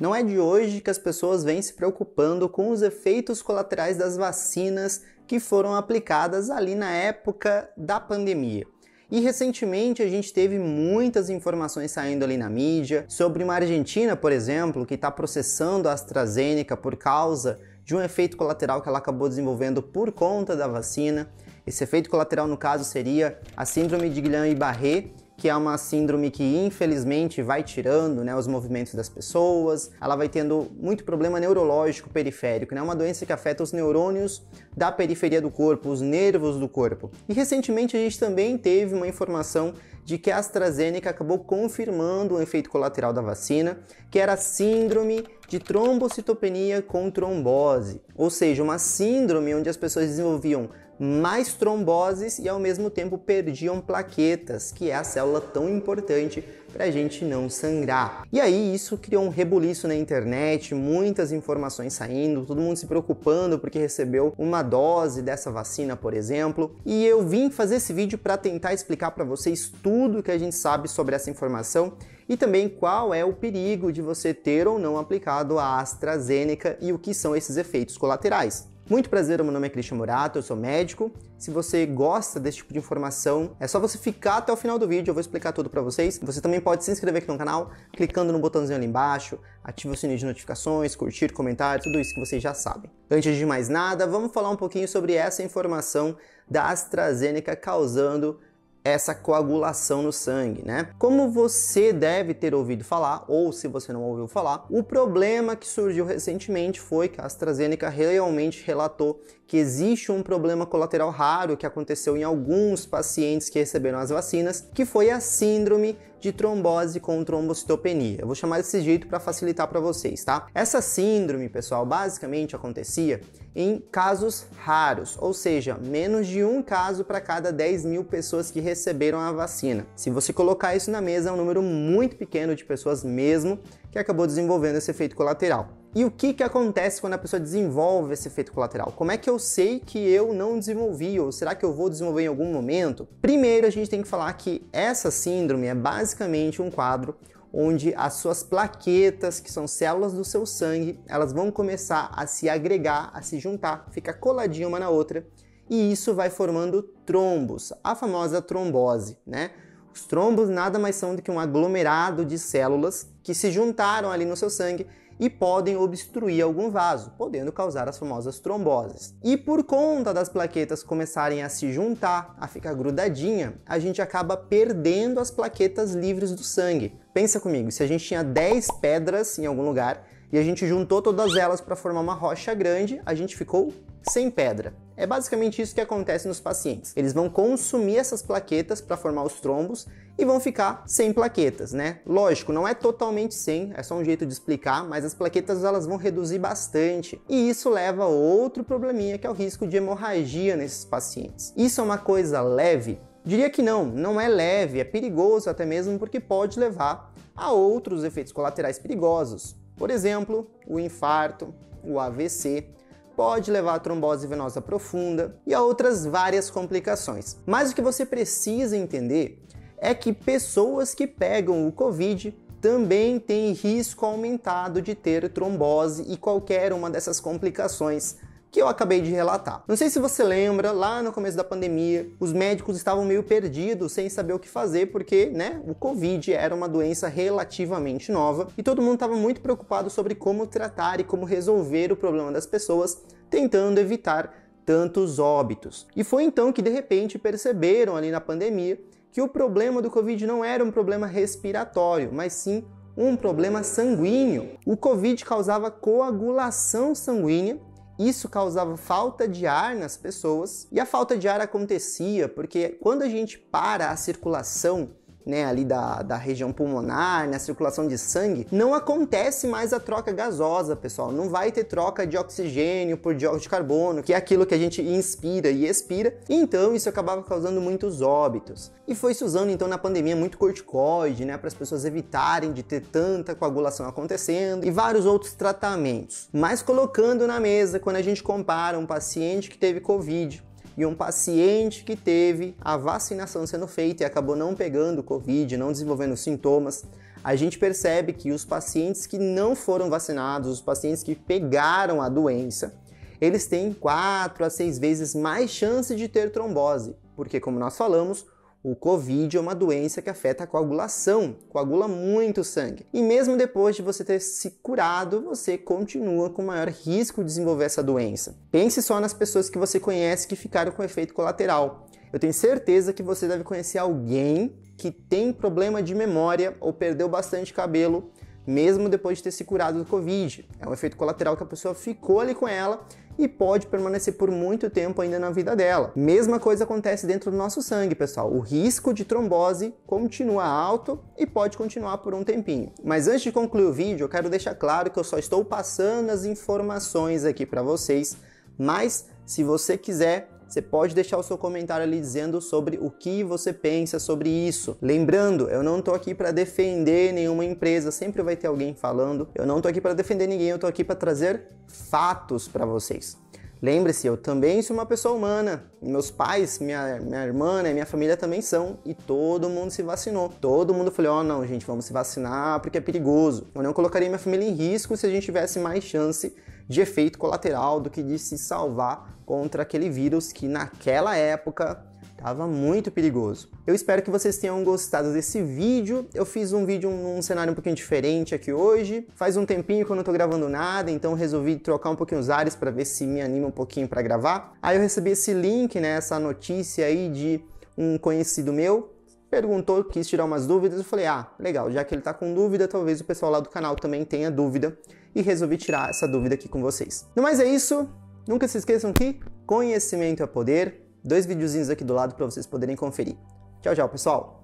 Não é de hoje que as pessoas vêm se preocupando com os efeitos colaterais das vacinas que foram aplicadas ali na época da pandemia. E recentemente a gente teve muitas informações saindo ali na mídia sobre uma Argentina, por exemplo, que está processando a AstraZeneca por causa de um efeito colateral que ela acabou desenvolvendo por conta da vacina. Esse efeito colateral, no caso, seria a síndrome de Guillain-Barré, que é uma síndrome que infelizmente vai tirando, os movimentos das pessoas, ela vai tendo muito problema neurológico periférico, uma doença que afeta os neurônios da periferia do corpo, os nervos do corpo. E recentemente a gente também teve uma informação de que a AstraZeneca acabou confirmando um efeito colateral da vacina, que era a síndrome de trombocitopenia com trombose, ou seja, uma síndrome onde as pessoas desenvolviam mais tromboses e ao mesmo tempo perdiam plaquetas, que é a célula tão importante para a gente não sangrar. E aí isso criou um rebuliço na internet, muitas informações saindo, todo mundo se preocupando porque recebeu uma dose dessa vacina, por exemplo. E eu vim fazer esse vídeo para tentar explicar para vocês tudo que a gente sabe sobre essa informação e também qual é o perigo de você ter ou não aplicado a AstraZeneca e o que são esses efeitos colaterais. Muito prazer, meu nome é Christian Morato, eu sou médico. Se você gosta desse tipo de informação, é só você ficar até o final do vídeo, eu vou explicar tudo pra vocês. Você também pode se inscrever aqui no canal, clicando no botãozinho ali embaixo, ativa o sininho de notificações, curtir, comentar, tudo isso que vocês já sabem. Antes de mais nada, vamos falar um pouquinho sobre essa informação da AstraZeneca causando essa coagulação no sangue, Como você deve ter ouvido falar, ou se você não ouviu falar, o problema que surgiu recentemente foi que a AstraZeneca realmente relatou que existe um problema colateral raro que aconteceu em alguns pacientes que receberam as vacinas, que foi a síndrome de trombose com trombocitopenia. Eu vou chamar desse jeito para facilitar para vocês, tá? Essa síndrome, pessoal, basicamente acontecia em casos raros, ou seja, menos de um caso para cada 10 mil pessoas que receberam a vacina. Se você colocar isso na mesa, é um número muito pequeno de pessoas mesmo que acabou desenvolvendo esse efeito colateral. E o que acontece quando a pessoa desenvolve esse efeito colateral? Como é que eu sei que eu não desenvolvi? Ou será que eu vou desenvolver em algum momento? Primeiro, a gente tem que falar que essa síndrome é basicamente um quadro onde as suas plaquetas, que são células do seu sangue, elas vão começar a se agregar, a se juntar, ficar coladinha uma na outra, e isso vai formando trombos, a famosa trombose, Os trombos nada mais são do que um aglomerado de células que se juntaram ali no seu sangue e podem obstruir algum vaso, podendo causar as famosas tromboses. E por conta das plaquetas começarem a se juntar, a ficar grudadinha, a gente acaba perdendo as plaquetas livres do sangue. Pensa comigo, se a gente tinha 10 pedras em algum lugar e a gente juntou todas elas para formar uma rocha grande, a gente ficou sem pedra. É basicamente isso que acontece nos pacientes. Eles vão consumir essas plaquetas para formar os trombos e vão ficar sem plaquetas, Lógico, não é totalmente sem, é só um jeito de explicar, mas as plaquetas elas vão reduzir bastante. E isso leva a outro probleminha, que é o risco de hemorragia nesses pacientes. Isso é uma coisa leve? Diria que não é leve, é perigoso até mesmo porque pode levar a outros efeitos colaterais perigosos. Por exemplo, o infarto, o AVC, pode levar a trombose venosa profunda e a outras várias complicações. Mas o que você precisa entender é que pessoas que pegam o Covid também têm risco aumentado de ter trombose e qualquer uma dessas complicações que eu acabei de relatar. Não sei se você lembra, lá no começo da pandemia, os médicos estavam meio perdidos, sem saber o que fazer, porque, o Covid era uma doença relativamente nova e todo mundo estava muito preocupado sobre como tratar e como resolver o problema das pessoas, tentando evitar tantos óbitos. E foi então que, de repente, perceberam ali na pandemia que o problema do Covid não era um problema respiratório, mas sim um problema sanguíneo. O Covid causava coagulação sanguínea. Isso causava falta de ar nas pessoas, e a falta de ar acontecia porque quando a gente para a circulação ali da região pulmonar, na circulação de sangue, não acontece mais a troca gasosa, pessoal. Não vai ter troca de oxigênio por dióxido de carbono, que é aquilo que a gente inspira e expira. Então isso acabava causando muitos óbitos. E foi se usando então na pandemia muito corticoide, para as pessoas evitarem de ter tanta coagulação acontecendo, e vários outros tratamentos. Mas colocando na mesa, quando a gente compara um paciente que teve Covid e um paciente que teve a vacinação sendo feita e acabou não pegando Covid, não desenvolvendo sintomas, a gente percebe que os pacientes que não foram vacinados, os pacientes que pegaram a doença, eles têm 4 a 6 vezes mais chance de ter trombose, porque, como nós falamos, o Covid é uma doença que afeta a coagulação, coagula muito sangue. E mesmo depois de você ter se curado, você continua com maior risco de desenvolver essa doença. Pense só nas pessoas que você conhece que ficaram com efeito colateral. Eu tenho certeza que você deve conhecer alguém que tem problema de memória ou perdeu bastante cabelo, mesmo depois de ter se curado do Covid. É um efeito colateral que a pessoa ficou ali com ela e pode permanecer por muito tempo ainda na vida dela. Mesma coisa acontece dentro do nosso sangue, pessoal. O risco de trombose continua alto e pode continuar por um tempinho. Mas antes de concluir o vídeo, eu quero deixar claro que eu só estou passando as informações aqui para vocês, mas se você quiser, você pode deixar o seu comentário ali dizendo sobre o que você pensa sobre isso. Lembrando, eu não estou aqui para defender nenhuma empresa, sempre vai ter alguém falando. Eu não estou aqui para defender ninguém, eu estou aqui para trazer fatos para vocês. Lembre-se, eu também sou uma pessoa humana. Meus pais, minha irmã, minha família também são, e todo mundo se vacinou. Todo mundo falou, ó, não, gente, vamos se vacinar porque é perigoso. Eu não colocaria minha família em risco se a gente tivesse mais chance de efeito colateral do que de se salvar contra aquele vírus que naquela época estava muito perigoso. Eu espero que vocês tenham gostado desse vídeo. Eu fiz um vídeo num cenário um pouquinho diferente aqui hoje. Faz um tempinho que eu não tô gravando nada, então resolvi trocar um pouquinho os ares para ver se me anima um pouquinho para gravar. Aí eu recebi esse link, né, essa notícia aí de um conhecido meu. Perguntou, quis tirar umas dúvidas, eu falei, ah, legal, já que ele tá com dúvida, talvez o pessoal lá do canal também tenha dúvida, e resolvi tirar essa dúvida aqui com vocês. No mais é isso, nunca se esqueçam que conhecimento é poder. 2 videozinhos aqui do lado para vocês poderem conferir. Tchau, tchau, pessoal!